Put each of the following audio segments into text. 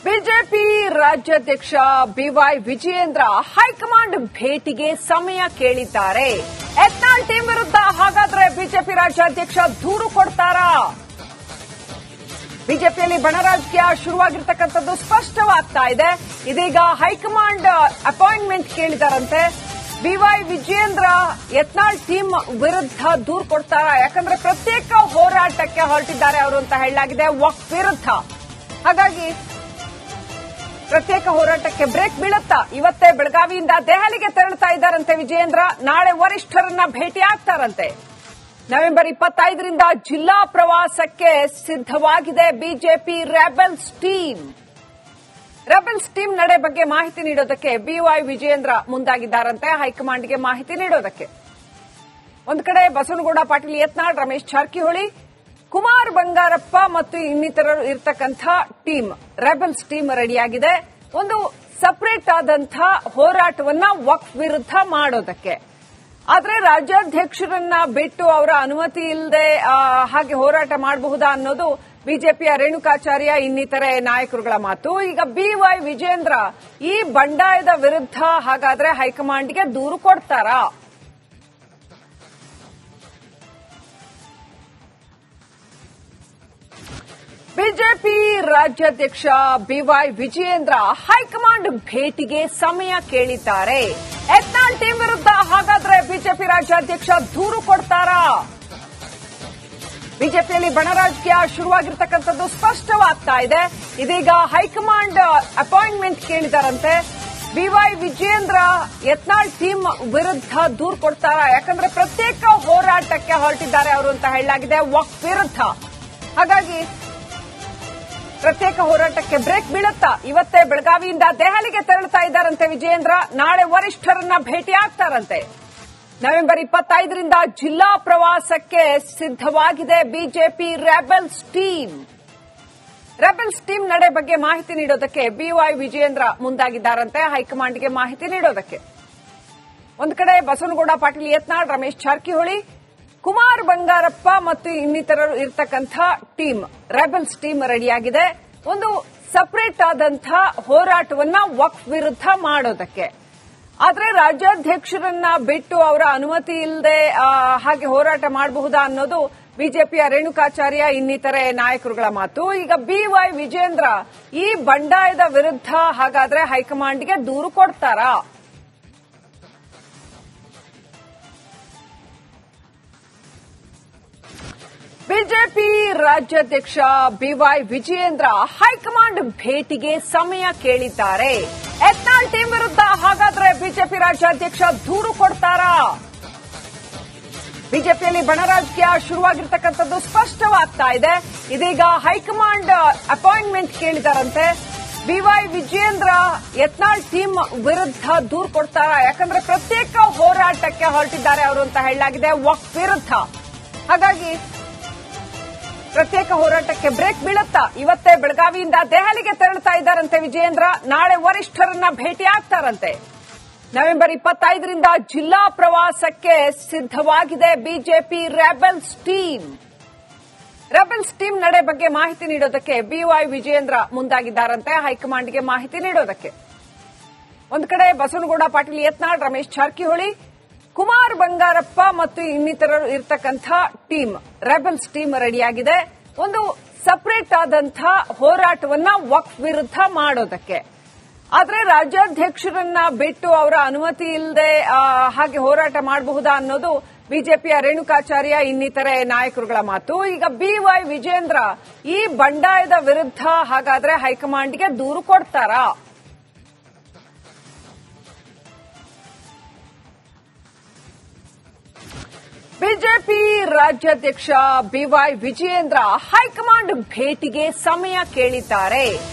BJP ರಾಜ್ಯಾಧ್ಯಕ್ಷ B Y Vijayendra high command ಭೇಟಿಗೆ ಸಮಯ ಕೇಳಿದ್ದಾರೆ. ಯತ್ನಾಳ್ ಟೀಮ್ ವಿರುದ್ಧ ಹಾಗಾದ್ರೆ ಬಿಜೆಪಿ ರಾಜ್ಯಾಧ್ಯಕ್ಷ ದೂರು ಕೊಡ್ತಾರಾ? ಬಿಜೆಪಿಯಲ್ಲಿ ಬಣ ರಾಜಕೀಯ ಶುರುವಾಗಿರ್ತಕ್ಕಂಥದ್ದು ಸ್ಪಷ್ಟವಾಗ್ತಾ ಇದೆ. ಇದೀಗ ಹೈಕಮಾಂಡ್ ಅಪಾಯಿಂಟ್ಮೆಂಟ್ ಕೇಳಿದಾರಂತೆ. ಬಿವೈ ವಿಜಯೇಂದ್ರ ಯತ್ನಾಳ್ ಟೀಮ್ ವಿರುದ್ಧ ದೂರು ಕೊಡ್ತಾರಾ? ಯಾಕಂದ್ರೆ ಪ್ರತ್ಯೇಕ ಹೋರಾಟಕ್ಕೆ ಹೊರಟಿದ್ದಾರೆ ಅವರು ಅಂತ ಹೇಳಲಾಗಿದೆ ವಕ್ಫ್ ವಿರುದ್ಧ. ಹಾಗಾಗಿ ಪ್ರತ್ಯೇಕ ಹೋರಾಟಕ್ಕೆ ಬ್ರೇಕ್ ಬೀಳುತ್ತಾ ಇವತ್ತೇ ಬೆಳಗಾವಿಯಿಂದ ದೆಹಲಿಗೆ ತೆರಳುತ್ತಾ ಇದ್ದಾರಂತೆ ವಿಜಯೇಂದ್ರ. ನಾಳೆ ವರಿಷ್ಠರನ್ನ ಭೇಟಿ ಆಗ್ತಾರಂತೆ. ನವೆಂಬರ್ 25ರಿಂದ ಜಿಲ್ಲಾ ಪ್ರವಾಸಕ್ಕೆ ಸಿದ್ದವಾಗಿದೆ BJP rebels team. Rebels team ನಡೆ ಬಗ್ಗೆ ಮಾಹಿತಿ ನೀಡೋದಕ್ಕೆ ಬಿವೈ ವಿಜಯೇಂದ್ರ ಮುಂದಾಗಿದ್ದಾರಂತೆ ಹೈಕಮಾಂಡ್ಗೆ ಮಾಹಿತಿ ನೀಡೋದಕ್ಕೆ. ಒಂದು ಕಡೆ ಬಸವನಗೌಡ ಪಾಟೀಲ್ ಯತ್ನಾಳ್, ರಮೇಶ್ ಜಾರಕಿಹೊಳಿ, ಕುಮಾರ್ ಬಂಗಾರಪ್ಪ ಮತ್ತು ಇನ್ನಿತರರು ಇರತಕ್ಕಂಥ ಟೀಮ್ ರೆಬೆಲ್ಸ್ ಟೀಮ್ ರೆಡಿಯಾಗಿದೆ. ಒಂದು ಸಪರೇಟ್ ಆದಂಥ ಹೋರಾಟವನ್ನ ವಕ್ಫ್ ವಿರುದ್ಧ ಮಾಡೋದಕ್ಕೆ. ಆದ್ರೆ ರಾಜ್ಯಾಧ್ಯಕ್ಷರನ್ನ ಬಿಟ್ಟು ಅವರ ಅನುಮತಿ ಇಲ್ಲದೆ ಹಾಗೆ ಹೋರಾಟ ಮಾಡಬಹುದಾ ಅನ್ನೋದು ಬಿಜೆಪಿಯ ರೇಣುಕಾಚಾರ್ಯ ಇನ್ನಿತರೆ ನಾಯಕರುಗಳ ಮಾತು. ಈಗ ಬಿವೈ ವಿಜಯೇಂದ್ರ ಈ ಬಂಡಾಯದ ವಿರುದ್ಧ ಹಾಗಾದ್ರೆ ಹೈಕಮಾಂಡ್ಗೆ ದೂರು ಕೊಡ್ತಾರಾ? ಬಿಜೆಪಿ ರಾಜ್ಯಾಧ್ಯಕ್ಷ ಬಿವೈ ವಿಜಯೇಂದ್ರ ಹೈಕಮಾಂಡ್ ಭೇಟಿಗೆ ಸಮಯ ಕೇಳಿದ್ದಾರೆ. ಯತ್ನಾಳ್ ಟೀಮ್ ವಿರುದ್ಧ ಹಾಗಾದ್ರೆ ಬಿಜೆಪಿ ರಾಜ್ಯಾಧ್ಯಕ್ಷ ದೂರು ಕೊಡ್ತಾರಾ? ಬಿಜೆಪಿಯಲ್ಲಿ ಬಣ ರಾಜಕೀಯ ಶುರುವಾಗಿರ್ತಕ್ಕಂಥದ್ದು ಸ್ಪಷ್ಟವಾಗ್ತಾ ಇದೆ. ಇದೀಗ ಹೈಕಮಾಂಡ್ ಅಪಾಯಿಂಟ್ಮೆಂಟ್ ಕೇಳಿದಾರಂತೆ. ಬಿವೈ ವಿಜಯೇಂದ್ರ ಯತ್ನಾಳ್ ಟೀಮ್ ವಿರುದ್ಧ ದೂರು ಕೊಡ್ತಾರಾ? ಯಾಕಂದ್ರೆ ಪ್ರತ್ಯೇಕ ಹೋರಾಟಕ್ಕೆ ಹೊರಟಿದ್ದಾರೆ ಅವರು ಅಂತ ಹೇಳಲಾಗಿದೆ ವಕ್ಫ್ ವಿರುದ್ಧ. ಹಾಗಾಗಿ ಪ್ರತ್ಯೇಕ ಹೋರಾಟಕ್ಕೆ ಬ್ರೇಕ್ ಬೀಳುತ್ತಾ ಇವತ್ತೇ ಬೆಳಗಾವಿಯಿಂದ ದೆಹಲಿಗೆ ತೆರಳುತ್ತಾ ಇದ್ದಾರಂತೆ ವಿಜಯೇಂದ್ರ. ನಾಳೆ ವರಿಷ್ಠರನ್ನ ಭೇಟಿ ಆಗ್ತಾರಂತೆ. ನವೆಂಬರ್ 25ರಿಂದ ಜಿಲ್ಲಾ ಪ್ರವಾಸಕ್ಕೆ ಸಿದ್ದವಾಗಿದೆ BJP rebels team. Rebels team ನಡೆ ಬಗ್ಗೆ ಮಾಹಿತಿ ನೀಡೋದಕ್ಕೆ ಬಿವೈ ವಿಜಯೇಂದ್ರ ಮುಂದಾಗಿದ್ದಾರಂತೆ ಹೈಕಮಾಂಡ್ಗೆ ಮಾಹಿತಿ ನೀಡೋದಕ್ಕೆ. ಒಂದು ಕಡೆ ಬಸವನಗೌಡ ಪಾಟೀಲ್ ಯತ್ನಾಳ್, ರಮೇಶ್ ಜಾರಕಿಹೊಳಿ, ಕುಮಾರ್ ಬಂಗಾರಪ್ಪ ಮತ್ತು ಇನ್ನಿತರರು ಇರತಕ್ಕಂಥ ಟೀಮ್ ರೆಬೆಲ್ಸ್ ಟೀಮ್ ರೆಡಿಯಾಗಿದೆ. ಒಂದು ಸಪರೇಟ್ ಆದಂಥ ಹೋರಾಟವನ್ನ ವಕ್ಫ್ ವಿರುದ್ಧ ಮಾಡೋದಕ್ಕೆ. ಆದ್ರೆ ರಾಜ್ಯಾಧ್ಯಕ್ಷರನ್ನ ಬಿಟ್ಟು ಅವರ ಅನುಮತಿ ಇಲ್ಲದೆ ಹಾಗೆ ಹೋರಾಟ ಮಾಡಬಹುದಾ ಅನ್ನೋದು ಬಿಜೆಪಿಯ ರೇಣುಕಾಚಾರ್ಯ ಇನ್ನಿತರೆ ನಾಯಕರುಗಳ ಮಾತು. ಈಗ ಬಿವೈ ವಿಜಯೇಂದ್ರ ಈ ಬಂಡಾಯದ ವಿರುದ್ಧ ಹಾಗಾದ್ರೆ ಹೈಕಮಾಂಡ್ಗೆ ದೂರು ಕೊಡ್ತಾರಾ? ಬಿಜೆಪಿ ರಾಜ್ಯಾಧ್ಯಕ್ಷ ಬಿವೈ ವಿಜಯೇಂದ್ರ ಹೈಕಮಾಂಡ್ ಭೇಟಿಗೆ ಸಮಯ ಕೇಳಿದ್ದಾರೆ. ಯತ್ನಾಳ್ ಟೀಮ್ ವಿರುದ್ಧ ಹಾಗಾದ್ರೆ ಬಿಜೆಪಿ ರಾಜ್ಯಾಧ್ಯಕ್ಷ ದೂರು ಕೊಡ್ತಾರಾ? ಬಿಜೆಪಿಯಲ್ಲಿ ಬಣ ರಾಜಕೀಯ ಶುರುವಾಗಿರ್ತಕ್ಕಂಥದ್ದು ಸ್ಪಷ್ಟವಾಗ್ತಾ ಇದೆ. ಇದೀಗ ಹೈಕಮಾಂಡ್ ಅಪಾಯಿಂಟ್ಮೆಂಟ್ ಕೇಳಿದಾರಂತೆ. ಬಿವೈ ವಿಜಯೇಂದ್ರ ಯತ್ನಾಳ್ ಟೀಮ್ ವಿರುದ್ಧ ದೂರು ಕೊಡ್ತಾರಾ? ಯಾಕಂದ್ರೆ ಪ್ರತ್ಯೇಕ ಹೋರಾಟಕ್ಕೆ ಹೊರಟಿದ್ದಾರೆ ಅವರು ಅಂತ ಹೇಳಲಾಗಿದೆ ವಕ್ಫ್ ವಿರುದ್ಧ. ಹಾಗಾಗಿ ಪ್ರತ್ಯೇಕ ಹೋರಾಟಕ್ಕೆ ಬ್ರೇಕ್ ಬೀಳುತ್ತಾ ಇವತ್ತೇ ಬೆಳಗಾವಿಯಿಂದ ದೆಹಲಿಗೆ ತೆರಳುತ್ತಾ ಇದ್ದಾರಂತೆ ವಿಜಯೇಂದ್ರ. ನಾಳೆ ವರಿಷ್ಠರನ್ನ ಭೇಟಿ ಆಗ್ತಾರಂತೆ. ನವೆಂಬರ್ 25ರಿಂದ ಜಿಲ್ಲಾ ಪ್ರವಾಸಕ್ಕೆ ಸಿದ್ದವಾಗಿದೆ BJP rebels team. Rebels team ನಡೆ ಬಗ್ಗೆ ಮಾಹಿತಿ ನೀಡೋದಕ್ಕೆ ಬಿವೈ ವಿಜಯೇಂದ್ರ ಮುಂದಾಗಿದ್ದಾರಂತೆ ಹೈಕಮಾಂಡ್ಗೆ ಮಾಹಿತಿ ನೀಡೋದಕ್ಕೆ. ಒಂದು ಕಡೆ ಬಸವನಗೌಡ ಪಾಟೀಲ್ ಯತ್ನಾಳ್, ರಮೇಶ್ ಜಾರಕಿಹೊಳಿ, ಕುಮಾರ್ ಬಂಗಾರಪ್ಪ ಮತ್ತು ಇನ್ನಿತರರು ಇರತಕ್ಕಂಥ ಟೀಮ್ ರೆಬೆಲ್ಸ್ ಟೀಮ್ ರೆಡಿಯಾಗಿದೆ. ಒಂದು ಸಪರೇಟ್ ಆದಂಥ ಹೋರಾಟವನ್ನ ವಕ್ಫ್ ವಿರುದ್ಧ ಮಾಡೋದಕ್ಕೆ. ಆದ್ರೆ ರಾಜ್ಯಾಧ್ಯಕ್ಷರನ್ನ ಬಿಟ್ಟು ಅವರ ಅನುಮತಿ ಇಲ್ಲದೆ ಹಾಗೆ ಹೋರಾಟ ಮಾಡಬಹುದಾ ಅನ್ನೋದು ಬಿಜೆಪಿಯ ರೇಣುಕಾಚಾರ್ಯ ಇನ್ನಿತರೆ ನಾಯಕರುಗಳ ಮಾತು. ಈಗ ಬಿವೈ ವಿಜಯೇಂದ್ರ ಈ ಬಂಡಾಯದ ವಿರುದ್ಧ ಹಾಗಾದ್ರೆ ಹೈಕಮಾಂಡ್ಗೆ ದೂರು ಕೊಡ್ತಾರಾ? ಬಿಜೆಪಿ ರಾಜ್ಯಾಧ್ಯಕ್ಷ ಬಿವೈ ವಿಜಯೇಂದ್ರ ಹೈಕಮಾಂಡ್ ಭೇಟಿಗೆ ಸಮಯ ಕೇಳಿದ್ದಾರೆ.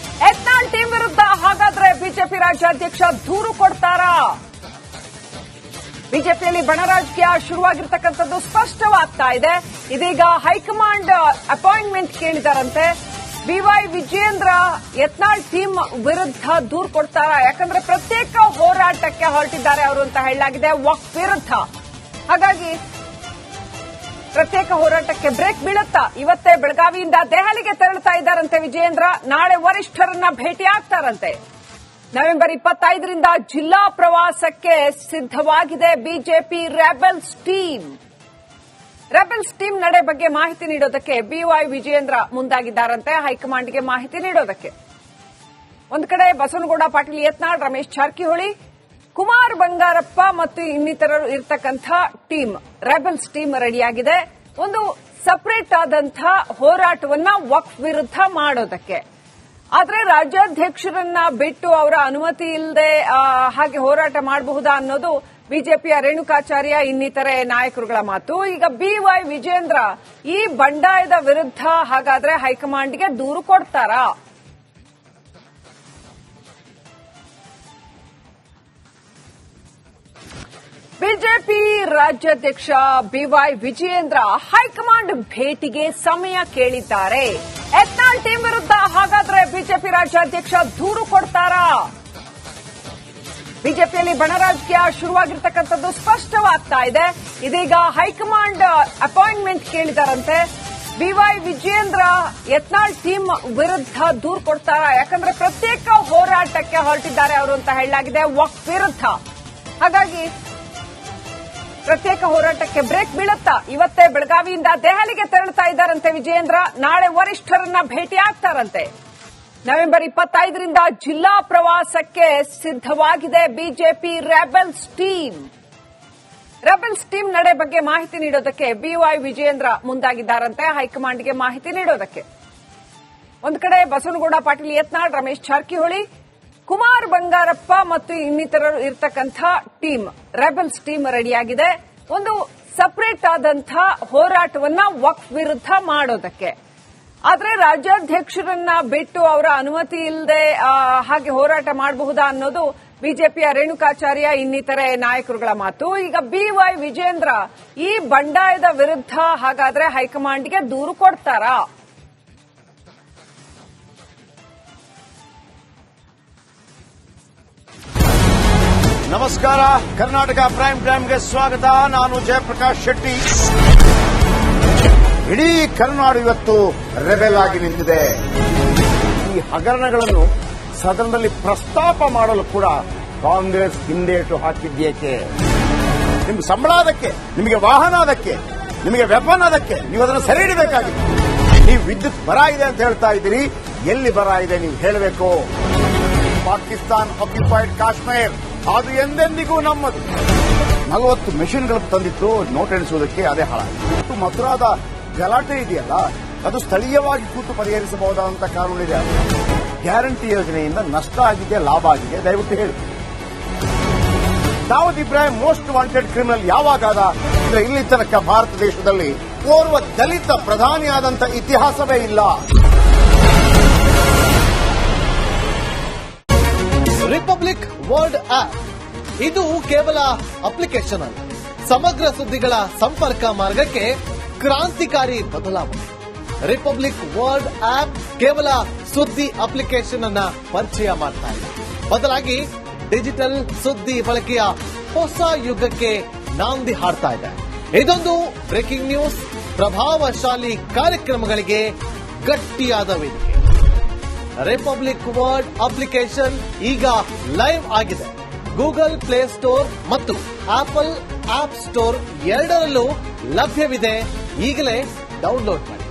ಯತ್ನಾಳ್ ಟೀಮ್ ವಿರುದ್ಧ ಹಾಗಾದ್ರೆ ಬಿಜೆಪಿ ರಾಜ್ಯಾಧ್ಯಕ್ಷ ದೂರು ಕೊಡ್ತಾರಾ? ಬಿಜೆಪಿಯಲ್ಲಿ ಬಣ ರಾಜಕೀಯ ಶುರುವಾಗಿರ್ತಕ್ಕಂಥದ್ದು ಸ್ಪಷ್ಟವಾಗ್ತಾ ಇದೆ. ಇದೀಗ ಹೈಕಮಾಂಡ್ ಅಪಾಯಿಂಟ್ಮೆಂಟ್ ಕೇಳಿದಾರಂತೆ. ಬಿವೈ ವಿಜಯೇಂದ್ರ ಯತ್ನಾಳ್ ಟೀಮ್ ವಿರುದ್ಧ ದೂರು ಕೊಡ್ತಾರಾ? ಯಾಕಂದ್ರೆ ಪ್ರತ್ಯೇಕ ಹೋರಾಟಕ್ಕೆ ಹೊರಟಿದ್ದಾರೆ ಅವರು ಅಂತ ಹೇಳಲಾಗಿದೆ ವಕ್ಫ್ ವಿರುದ್ಧ. ಹಾಗಾಗಿ ಪ್ರತ್ಯೇಕ ಹೋರಾಟಕ್ಕೆ ಬ್ರೇಕ್ ಬೀಳುತ್ತಾ ಇವತ್ತೇ ಬೆಳಗಾವಿಯಿಂದ ದೆಹಲಿಗೆ ತೆರಳುತ್ತಾ ಇದ್ದಾರಂತೆ ವಿಜಯೇಂದ್ರ. ನಾಳೆ ವರಿಷ್ಠರನ್ನ ಭೇಟಿಯಾಗ್ತಾರಂತೆ. ನವೆಂಬರ್ 25ರಿಂದ ಜಿಲ್ಲಾ ಪ್ರವಾಸಕ್ಕೆ ಸಿದ್ದವಾಗಿದೆ BJP rebels team. Rebels team ನಡೆ ಬಗ್ಗೆ ಮಾಹಿತಿ ನೀಡೋದಕ್ಕೆ ಬಿವೈ ವಿಜಯೇಂದ್ರ ಮುಂದಾಗಿದ್ದಾರಂತೆ ಹೈಕಮಾಂಡ್ಗೆ ಮಾಹಿತಿ ನೀಡೋದಕ್ಕೆ. ಒಂದು ಕಡೆ ಬಸವನಗೌಡ ಪಾಟೀಲ್ ಯತ್ನಾಳ್, ರಮೇಶ್ ಜಾರಕಿಹೊಳಿ, ಕುಮಾರ್ ಬಂಗಾರಪ್ಪ ಮತ್ತು ಇನ್ನಿತರರು ಇರತಕ್ಕಂಥ ಟೀಮ್ ರೆಬೆಲ್ಸ್ ಟೀಮ್ ರೆಡಿಯಾಗಿದೆ. ಒಂದು ಸಪರೇಟ್ ಆದಂಥ ಹೋರಾಟವನ್ನ ವಕ್ಫ್ ವಿರುದ್ಧ ಮಾಡೋದಕ್ಕೆ. ಆದರೆ ರಾಜ್ಯಾಧ್ಯಕ್ಷರನ್ನ ಬಿಟ್ಟು ಅವರ ಅನುಮತಿ ಇಲ್ಲದೆ ಹಾಗೆ ಹೋರಾಟ ಮಾಡಬಹುದಾ ಅನ್ನೋದು ಬಿಜೆಪಿಯ ರೇಣುಕಾಚಾರ್ಯ ಇನ್ನಿತರೆ ನಾಯಕರುಗಳ ಮಾತು. ಈಗ ಬಿವೈ ವಿಜಯೇಂದ್ರ ಈ ಬಂಡಾಯದ ವಿರುದ್ಧ ಹಾಗಾದ್ರೆ ಹೈಕಮಾಂಡ್ಗೆ ದೂರು ಕೊಡ್ತಾರಾ? ಬಿಜೆಪಿ ರಾಜ್ಯಾಧ್ಯಕ್ಷ ಬಿವೈ ವಿಜಯೇಂದ್ರ ಹೈಕಮಾಂಡ್ ಭೇಟಿಗೆ ಸಮಯ ಕೇಳಿದ್ದಾರೆ. ಯತ್ನಾಳ್ ಟೀಮ್ ವಿರುದ್ಧ ಹಾಗಾದ್ರೆ ಬಿಜೆಪಿ ರಾಜ್ಯಾಧ್ಯಕ್ಷ ದೂರು ಕೊಡ್ತಾರಾ? ಬಿಜೆಪಿಯಲ್ಲಿ ಬಣ ರಾಜಕೀಯ ಶುರುವಾಗಿರ್ತಕ್ಕಂಥದ್ದು ಸ್ಪಷ್ಟವಾಗ್ತಾ ಇದೆ. ಇದೀಗ ಹೈಕಮಾಂಡ್ ಅಪಾಯಿಂಟ್ಮೆಂಟ್ ಕೇಳಿದಾರಂತೆ. ಬಿವೈ ವಿಜಯೇಂದ್ರ ಯತ್ನಾಳ್ ಟೀಮ್ ವಿರುದ್ಧ ದೂರು ಕೊಡ್ತಾರಾ? ಯಾಕಂದ್ರೆ ಪ್ರತ್ಯೇಕ ಹೋರಾಟಕ್ಕೆ ಹೊರಟಿದ್ದಾರೆ ಅವರು ಅಂತ ಹೇಳಲಾಗಿದೆ ವಕ್ಫ್ ವಿರುದ್ಧ. ಹಾಗಾಗಿ ಪ್ರತ್ಯೇಕ ಹೋರಾಟಕ್ಕೆ ಬ್ರೇಕ್ ಬೀಳುತ್ತಾ ಇವತ್ತೇ ಬೆಳಗಾವಿಯಿಂದ ದೆಹಲಿಗೆ ತೆರಳುತ್ತಾ ಇದ್ದಾರಂತೆ ವಿಜಯೇಂದ್ರ. ನಾಳೆ ವರಿಷ್ಠರನ್ನ ಭೇಟಿಯಾಗ್ತಾರಂತೆ. ನವೆಂಬರ್ 25ರಿಂದ ಜಿಲ್ಲಾ ಪ್ರವಾಸಕ್ಕೆ ಸಿದ್ದವಾಗಿದೆ BJP rebels team. Rebels team ನಡೆ ಬಗ್ಗೆ ಮಾಹಿತಿ ನೀಡೋದಕ್ಕೆ ಬಿವೈ ವಿಜಯೇಂದ್ರ ಮುಂದಾಗಿದ್ದಾರಂತೆ ಹೈಕಮಾಂಡ್ಗೆ ಮಾಹಿತಿ ನೀಡೋದಕ್ಕೆ. ಒಂದು ಕಡೆ ಬಸವನಗೌಡ ಪಾಟೀಲ್ ಯತ್ನಾಳ್, ರಮೇಶ್ ಜಾರಕಿಹೊಳಿ, ಕುಮಾರ್ ಬಂಗಾರಪ್ಪ ಮತ್ತು ಇನ್ನಿತರರು ಇರತಕ್ಕಂಥ ಟೀಮ್ ರೆಬೆಲ್ಸ್ ಟೀಮ್ ರೆಡಿಯಾಗಿದೆ. ಒಂದು ಸಪರೇಟ್ ಆದಂಥ ಹೋರಾಟವನ್ನ ವಕ್ಫ್ ವಿರುದ್ಧ ಮಾಡೋದಕ್ಕೆ. ಆದರೆ ರಾಜ್ಯಾಧ್ಯಕ್ಷರನ್ನ ಬಿಟ್ಟು ಅವರ ಅನುಮತಿ ಇಲ್ಲದೆ ಹಾಗೆ ಹೋರಾಟ ಮಾಡಬಹುದಾ ಅನ್ನೋದು ಬಿಜೆಪಿಯ ರೇಣುಕಾಚಾರ್ಯ ಇನ್ನಿತರೆ ನಾಯಕರುಗಳ ಮಾತು. ಈಗ ಬಿವೈ ವಿಜಯೇಂದ್ರ ಈ ಬಂಡಾಯದ ವಿರುದ್ಧ ಹಾಗಾದ್ರೆ ಹೈಕಮಾಂಡ್ಗೆ ದೂರು ಕೊಡ್ತಾರಾ? ನಮಸ್ಕಾರ, ಕರ್ನಾಟಕ ಪ್ರೈಮ್ ಟೈಮ್ಗೆ ಸ್ವಾಗತ. ನಾನು ಜಯಪ್ರಕಾಶ್ ಶೆಟ್ಟಿ. ಇಡೀ ಕರ್ನಾಡು ಇವತ್ತು ರೆಬೆಲ್ ಆಗಿ ನಿಂತಿದೆ. ಈ ಹಗರಣಗಳನ್ನು ಸದನದಲ್ಲಿ ಪ್ರಸ್ತಾಪ ಮಾಡಲು ಕೂಡ ಕಾಂಗ್ರೆಸ್ ಹಿಂದೇಟು ಹಾಕಿದ್ದೇಕೆ? ನಿಮ್ಗೆ ಸಂಬಳ ಅದಕ್ಕೆ, ನಿಮಗೆ ವಾಹನ ಅದಕ್ಕೆ, ನಿಮಗೆ ವೆಪನ್ ಅದಕ್ಕೆ, ನೀವು ಅದನ್ನು ಸೆರೆ ಹಿಡಬೇಕಾಗಿತ್ತು. ನೀವು ವಿದ್ಯುತ್ ಬರ ಇದೆ ಅಂತ ಹೇಳ್ತಾ ಇದ್ದೀರಿ, ಎಲ್ಲಿ ಬರ ಇದೆ ನೀವು ಹೇಳಬೇಕು. ಪಾಕಿಸ್ತಾನ್ ಆಕ್ಯುಪೈಡ್ ಕಾಶ್ಮೀರ್ ಅದು ಎಂದೆಂದಿಗೂ ನಮ್ಮದು. 40 ಮೆಷಿನ್ಗಳು ತಂದಿತ್ತು ನೋಟ್ ಎಣಿಸುವುದಕ್ಕೆ, ಅದೇ ಹಾಳಾಯಿತು. ಮಥುರಾದ ಗಲಾಟೆ ಇದೆಯಲ್ಲ, ಅದು ಸ್ಥಳೀಯವಾಗಿ ಕೂತು ಪರಿಹರಿಸಬಹುದಾದಂತಹ ಕಾನೂನು ಇದೆ. ಗ್ಯಾರಂಟಿ ಯೋಜನೆಯಿಂದ ನಷ್ಟ ಆಗಿದೆ, ಲಾಭ ಆಗಿದೆ, ದಯವಿಟ್ಟು ಹೇಳಿ. Dawood Ibrahim most wanted criminal ಯಾವಾಗಾದ? ಇಲ್ಲಿ ತನಕ ಭಾರತ ದೇಶದಲ್ಲಿ ಓರ್ವ ದಲಿತ ಪ್ರಧಾನಿಯಾದಂಥ ಇತಿಹಾಸವೇ ಇಲ್ಲ. ರಿಪಬ್ಲಿಕ್ ವರ್ಲ್ಡ್ ಆಪ್ ಇದು ಕೇವಲ ಅಪ್ಲಿಕೇಶನ್ ಅಲ್ಲ, ಸಮಗ್ರ ಸುದ್ದಿಗಳ ಸಂಪರ್ಕ ಮಾರ್ಗಕ್ಕೆ ಕ್ರಾಂತಿಕಾರಿ ಬದಲಾವಣೆ. ರಿಪಬ್ಲಿಕ್ ವರ್ಲ್ಡ್ ಆಪ್ ಕೇವಲ ಸುದ್ದಿ ಅಪ್ಲಿಕೇಶನ್ ಅನ್ನ ಪರಿಚಯ ಮಾಡ್ತಾ ಇದೆ, ಬದಲಾಗಿ ಡಿಜಿಟಲ್ ಸುದ್ದಿ ಬಳಕೆಯ ಹೊಸ ಯುಗಕ್ಕೆ ನಾಂದಿ ಹಾಡ್ತಾ ಇದೆ. ಇದೊಂದು ಬ್ರೇಕಿಂಗ್ ನ್ಯೂಸ್, ಪ್ರಭಾವಶಾಲಿ ಕಾರ್ಯಕ್ರಮಗಳಿಗೆ ಗಟ್ಟಿಯಾದ ವೇದಿಕೆ. ರಿಪಬ್ಲಿಕ್ ವರ್ಲ್ಡ್ ಅಪ್ಲಿಕೇಶನ್ ಈಗ ಲೈವ್ ಆಗಿದೆ. ಗೂಗಲ್ ಪ್ಲೇ ಸ್ಟೋರ್ ಮತ್ತು ಆಪಲ್ ಆಪ್ ಸ್ಟೋರ್ ಎರಡರಲ್ಲೂ ಲಭ್ಯವಿದೆ. ಈಗಲೇ ಡೌನ್ಲೋಡ್ ಮಾಡಿ.